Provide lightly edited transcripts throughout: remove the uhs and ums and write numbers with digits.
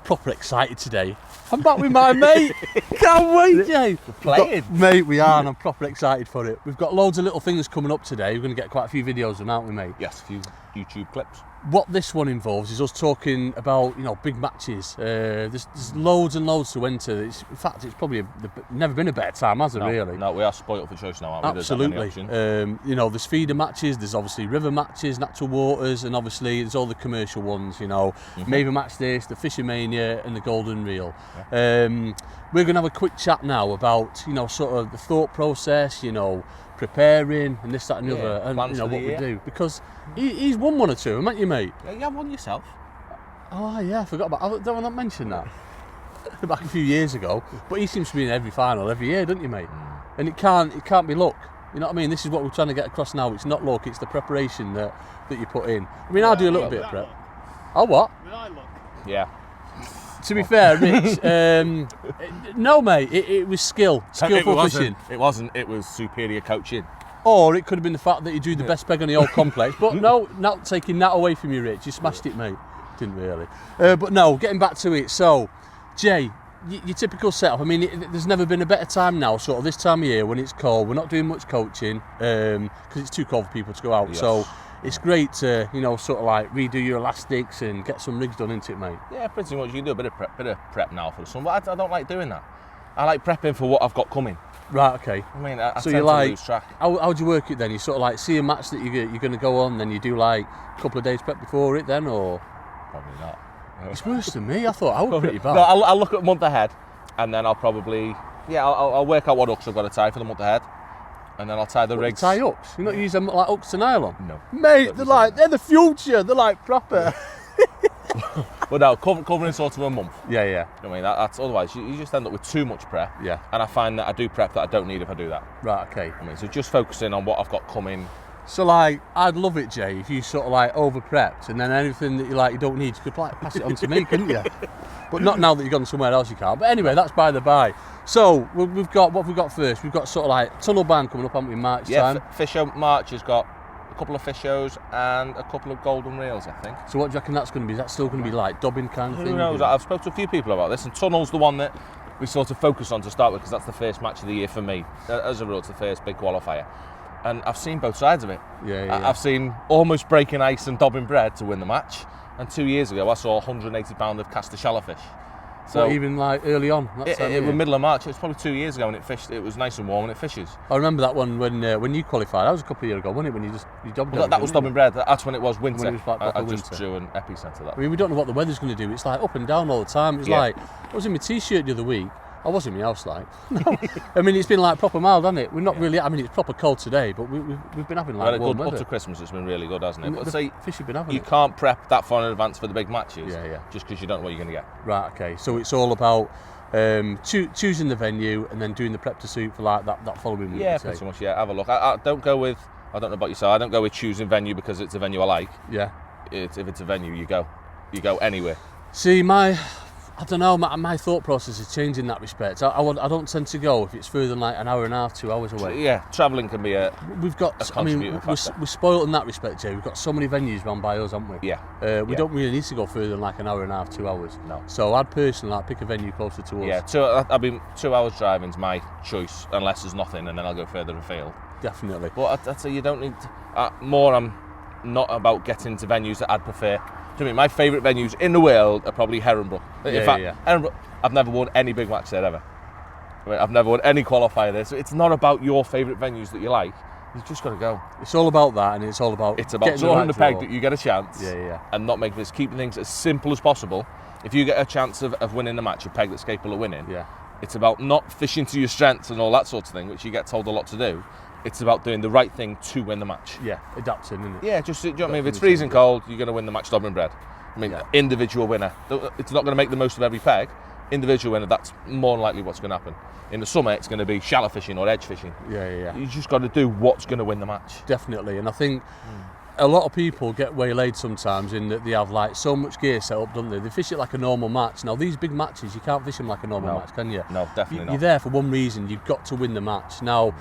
proper excited today. I'm back with my mate. Can't wait, Jay. We're playing. Mate, we are, and I'm proper excited for it. We've got loads of little things coming up today. We're going to get quite a few videos on, aren't we, mate? Yes, a few YouTube clips. What this one involves is us talking about, big matches. There's loads and loads to enter. In fact, it's probably never been a better time, has it, really? No, we are spoiled for choice now, aren't we? Absolutely. There's feeder matches, there's obviously river matches, natural waters, and obviously there's all the commercial ones, Maybe Match This, the Fishing Mania, and the Golden Reel. Yeah. We're going to have a quick chat now about, sort of the thought process, preparing and this, that, and the other, and what we do. Because he's won one or two, haven't you, mate? Yeah, you have one yourself. Oh yeah, I forgot about. Don't I not mention that? Back a few years ago, but he seems to be in every final every year, don't you, mate? And it can't be luck. You know what I mean? This is what we're trying to get across now. It's not luck; it's the preparation that you put in. I mean, I do a little bit of prep. Oh, what? Did I look? Yeah. To be fair, Rich, no, mate. It was skillful fishing. It wasn't. It was superior coaching. Or it could have been the fact that you drew the best peg on the old complex. But no, not taking that away from you, Rich. You smashed it, mate. Didn't really. But no, getting back to it. So, Jay, your typical setup. I mean, there's never been a better time now, sort of this time of year when it's cold. We're not doing much coaching because it's too cold for people to go out. Yes. So it's great to, sort of like redo your elastics and get some rigs done into it, mate. Yeah, pretty much. You can do a bit of prep now for the sun, but I don't like doing that. I like prepping for what I've got coming. Right, okay. I mean, I so tend to lose track. How do you work it then? You sort of like see a match that you're going to go on, then you do like a couple of days prep before it then, or? Probably not. It's worse than me. I thought I was pretty bad. No, I'll look at a month ahead, and then I'll probably, I'll work out what hooks I've got to tie for the month ahead, and then I'll tie the rigs. Tie hooks? You're not using like hooks to nylon? No. Mate, they're the future. They're like proper. But no, covering sort of a month. Yeah. I mean, that's otherwise you just end up with too much prep. Yeah. And I find that I do prep that I don't need if I do that. Right, okay. I mean, so just focusing on what I've got coming. So like, I'd love it, Jay, if you sort of like over prepped, and then anything that you don't need, you could like pass it on to me, couldn't you? But not now that you've gone somewhere else, you can't. But anyway, that's by the by. So we've got what have we got first? We've got sort of like Tunnel Band coming up, haven't we, March time? Yeah, Fish Show March has got a couple of fish shows and a couple of golden reels, I think. So what do you reckon that's going to be? Is that still going to be like dubbing kind of thing? Who knows? I've spoken to a few people about this, and Tunnel's the one that we sort of focus on to start with because that's the first match of the year for me. As a rule, it's the first big qualifier. And I've seen both sides of it. Yeah. I've seen almost breaking ice and dobbing bread to win the match. And 2 years ago, I saw 180 pound of cast of shellfish. So even like early on, it was middle of March. It was probably 2 years ago, and it fished. It was nice and warm, and it fishes. I remember that one when you qualified. That was a couple of years ago, wasn't it? When you dobbed. Well, that was dobbing bread. That's when it was winter. When it was like I winter. just drew an epicenter that. I mean, we don't know what the weather's going to do. It's like up and down all the time. It's like I was in my t-shirt the other week. I was in my house, like. No. I mean, it's been like proper mild, hasn't it? We're not really. I mean, it's proper cold today, but we've been having like warm weather. Up to Christmas, it's been really good, hasn't it? But the fish have been having. You can't prep that far in advance for the big matches. Yeah. Just because you don't know what you're going to get. Right. Okay. So it's all about choosing the venue and then doing the prep to suit for like that following week. Yeah, pretty much. Yeah, have a look. I don't go with. I don't know about yourself. I don't go with choosing venue because it's a venue I like. Yeah. If it's a venue, you go anywhere. See, I don't know, my thought process is changing in that respect. I don't tend to go if it's further than like an hour and a half, 2 hours away. Yeah, travelling can be a contributing factor. We're spoiled in that respect, Jay. We've got so many venues run by us, haven't we? Yeah. We don't really need to go further than like an hour and a half, 2 hours. No. So I'd personally pick a venue closer to us. Yeah, I mean, 2 hours driving's my choice, unless there's nothing, and then I'll go further afield. Definitely. But I'd say you don't need to, I'm not about getting to venues that I'd prefer. To me, my favourite venues in the world are probably Herringborough. In fact, Herringborough, I've never won any big match there ever. I mean, I've never won any qualifier there. So it's not about your favourite venues that you like. You've just got to go. It's all about that, and it's all about drawing the peg that you get a chance. Yeah. And not making this, keeping things as simple as possible. If you get a chance of winning the match, a peg that's capable of winning. Yeah. It's about not fishing to your strengths and all that sort of thing, which you get told a lot to do. It's about doing the right thing to win the match. Yeah, adapting, isn't it? Yeah, do you know what I mean? If it's freezing cold, you're going to win the match dobbing bread. I mean, individual winner. It's not going to make the most of every peg. Individual winner, that's more than likely what's going to happen. In the summer, it's going to be shallow fishing or edge fishing. Yeah. You just got to do what's going to win the match. Definitely, and I think a lot of people get waylaid sometimes in that they have like so much gear set up, don't they? They fish it like a normal match. Now, these big matches, you can't fish them like a normal match, can you? No, definitely not. You're there for one reason. You've got to win the match. Now,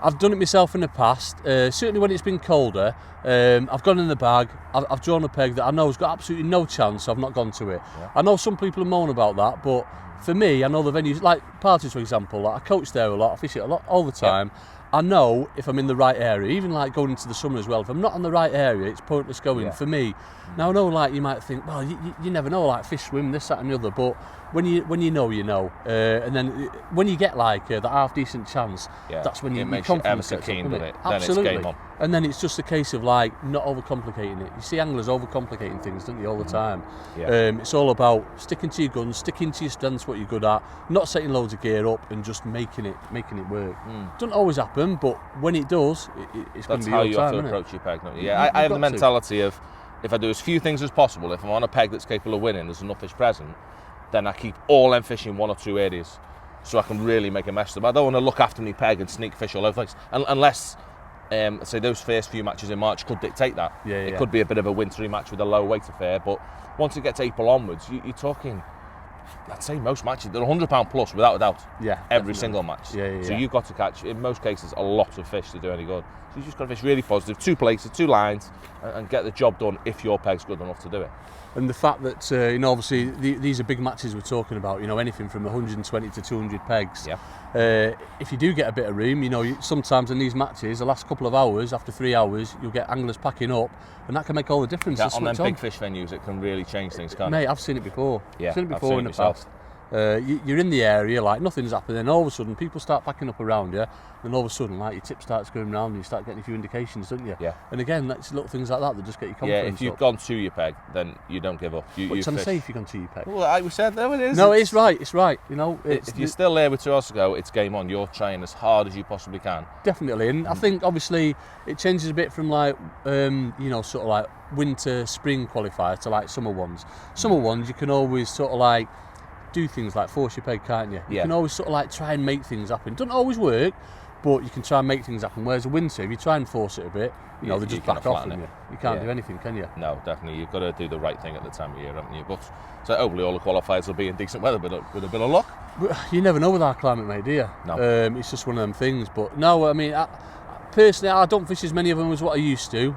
I've done it myself in the past, certainly when it's been colder. I've gone in the bag, I've drawn a peg that I know has got absolutely no chance, so I've not gone to it. Yeah. I know some people moan about that, but for me, I know the venues, like parties for example, like I coach there a lot, I fish it a lot, all the time. Yep. I know if I'm in the right area, even like going into the summer as well, if I'm not in the right area, it's pointless going for me. Now I know, like, you might think, well, you never know, like fish swim, this, that and the other, but when you know, you know. And then when you get like that half decent chance, that's when you makes you ever so keen, doesn't it? Absolutely. Then it's game on. And then it's just a case of like not overcomplicating it. You see anglers overcomplicating things, don't you, all the time? Yeah. It's all about sticking to your guns, sticking to your strengths, what you're good at, not setting loads of gear up and just making it work. Doesn't always happen, but when it does, it's going to be your time. That's how you have to approach your peg, don't you? Yeah, I have the mentality of, if I do as few things as possible, if I'm on a peg that's capable of winning, there's enough fish present, then I keep all them fish in one or two areas so I can really make a mess of them. I don't want to look after my peg and sneak fish all over the place, unless, say, those first few matches in March could dictate that. It could be a bit of a wintry match with a low weight affair, but once it gets April onwards, you're talking, I'd say most matches, they're £100 plus, without a doubt. Yeah, every single match. So you've got to catch, in most cases, a lot of fish to do any good. So you just got to fish really positive, 2 places, 2 lines, and get the job done if your peg's good enough to do it. And the fact that, obviously these are big matches we're talking about, anything from 120 to 200 pegs. Yeah. If you do get a bit of room, sometimes in these matches, the last couple of hours, after 3 hours, you'll get anglers packing up, and that can make all the difference. Yeah, on them big fish venues, it can really change things, can't it? Mate, I've seen it before. Yeah, I've seen it before in the past. You're in the area, like nothing's happening, and all of a sudden people start packing up around you, and all of a sudden like your tip starts going round and you start getting a few indications, don't you? Yeah. And again, that's little things like that just get your confidence. Yeah, if you've gone to your peg, then you don't give up. What are you trying to say if you've gone to your peg? Well, like we said, there it is. No, it's right. If you're still there with 2 hours to go, it's game on. You're trying as hard as you possibly can. Definitely, and I think obviously it changes a bit from like, sort of like winter, spring qualifier to like summer ones. Summer ones, you can always sort of like do things like force your peg, can't you? You can always sort of like try and make things happen. It doesn't always work, but you can try and make things happen. Whereas a winter, if you try and force it a bit, they just back off from you. You can't do anything, can you? No, definitely. You've got to do the right thing at the time of year, haven't you? But so hopefully all the qualifiers will be in decent weather, but with a bit of luck. You never know with our climate, mate, do you? No. It's just one of them things. But no, I mean, personally, I don't fish as many of them as what I used to.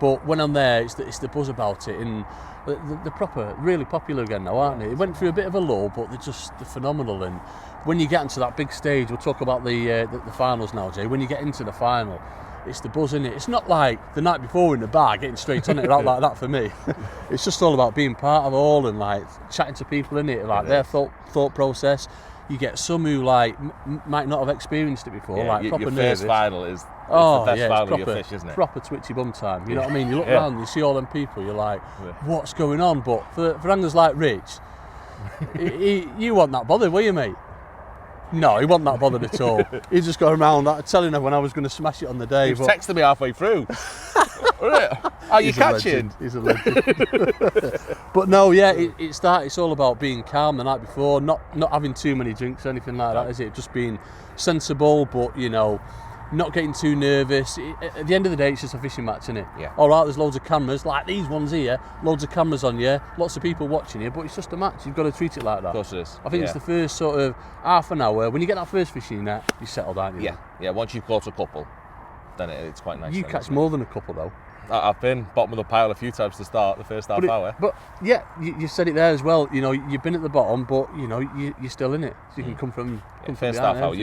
But when I'm there, it's the buzz about it, and they're proper, really popular again now, aren't they? It went through a bit of a lull, but they're phenomenal. And when you get into that big stage, we'll talk about the finals now, Jay. When you get into the final, it's the buzz, isn't it? It's not like the night before in the bar getting straight on it, out like that for me. It's just all about being part of all and like chatting to people in it, like their thought process. You get some who like might not have experienced it before, like proper your nervous. First final is the best final proper, of your fish, isn't it? Proper twitchy bum time. You know what I mean? You look around, you see all them people, you're like, what's going on? But for anglers like Rich, you weren't that bothered, were you, mate? No, he wasn't that bothered at all. He just got around telling everyone I was going to smash it on the day. He was texting me halfway through. Are you catching? He's a legend. But no, it's all about being calm the night before, not having too many drinks or anything like that, is it? Just being sensible, but not getting too nervous. At the end of the day, it's just a fishing match, isn't it? Yeah. All right, there's loads of cameras, like these ones here, loads of cameras on you, lots of people watching you, but it's just a match. You've got to treat it like that. Of course it is. I think it's the first sort of half an hour. When you get that first fishing net, you settle down. Yeah. Once you've caught a couple, then it's quite nice. You catch more than a couple, though. I've been bottom of the pile a few times to start the first half hour. But yeah, you said it there as well. You've been at the bottom, but you're still in it. So you can come from first half hour.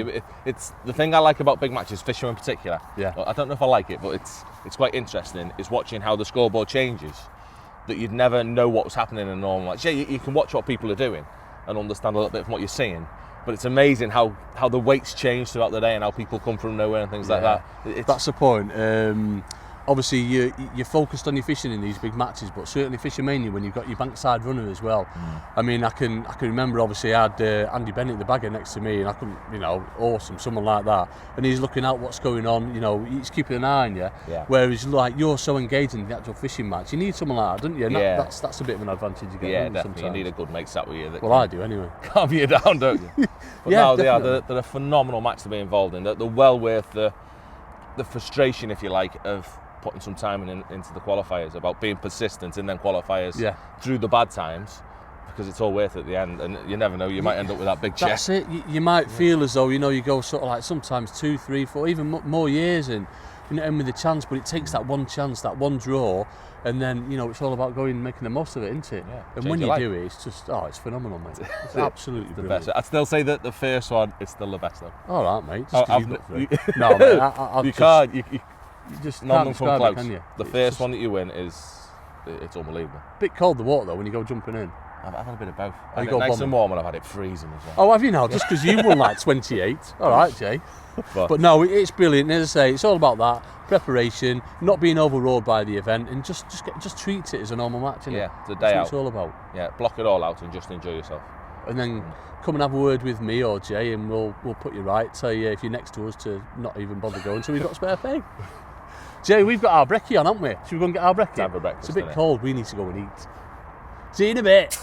It's the thing I like about big matches, fishing in particular. Yeah. I don't know if I like it, but it's quite interesting. Is watching how the scoreboard changes. That you'd never know what was happening in a normal match. Yeah, you can watch what people are doing and understand a little bit from what you're seeing. But it's amazing how the weights change throughout the day and how people come from nowhere and things like that. That's the point. Obviously, you're focused on your fishing in these big matches, but certainly Fishermania when you've got your bankside runner as well. I mean, I can remember obviously I had Andy Bennett, the bagger, next to me, and I couldn't, awesome, someone like that, and he's looking out what's going on. He's keeping an eye on you. Yeah. Whereas like you're so engaged in the actual fishing match, you need someone like that, don't you? And that's a bit of an advantage you get. Yeah, definitely. Sometimes. You need a good mate sat with you. Well, I do anyway. Calm you down, don't you? But yeah, they're a phenomenal match to be involved in. They're well worth the frustration, if you like, of putting some time into the qualifiers, about being persistent in them qualifiers through the bad times, because it's all worth it at the end, and you never know, you might end up with that big check. That's it. You might feel as though, you go sort of like sometimes 2, 3, 4, even more years in, and with a chance, but it takes that one chance, that one draw, and then, it's all about going and making the most of it, isn't it? Yeah, and when you do it, it's just, it's phenomenal, mate. It's absolutely the brilliant. best. I'd still say that the first one is still the best, though. All right, mate. Just No, mate, you can't. You just none can't come describe close. it, can you? The first one that you win it's unbelievable. Bit cold the water though when you go jumping in. I've had a bit of both. You I've got nice bombing? and warm, and I've had it freezing as well. Oh, have you now? Just because you won like 28. All right, Jay. But no, it's brilliant. As I say, it's all about that preparation, not being overawed by the event, and just treat it as a normal match. Isn't it? It's a day That's out. what it's all about. Yeah, block it all out and just enjoy yourself. And then come and have a word with me or Jay, and we'll put you right. Tell you if you're next to us to not even bother going until we've got spare pay. Jay, we've got our brekkie on, haven't we? Should we go and get our brekkie? Have a breakfast, It's a bit innit? cold. We need to go and eat. See you in a bit.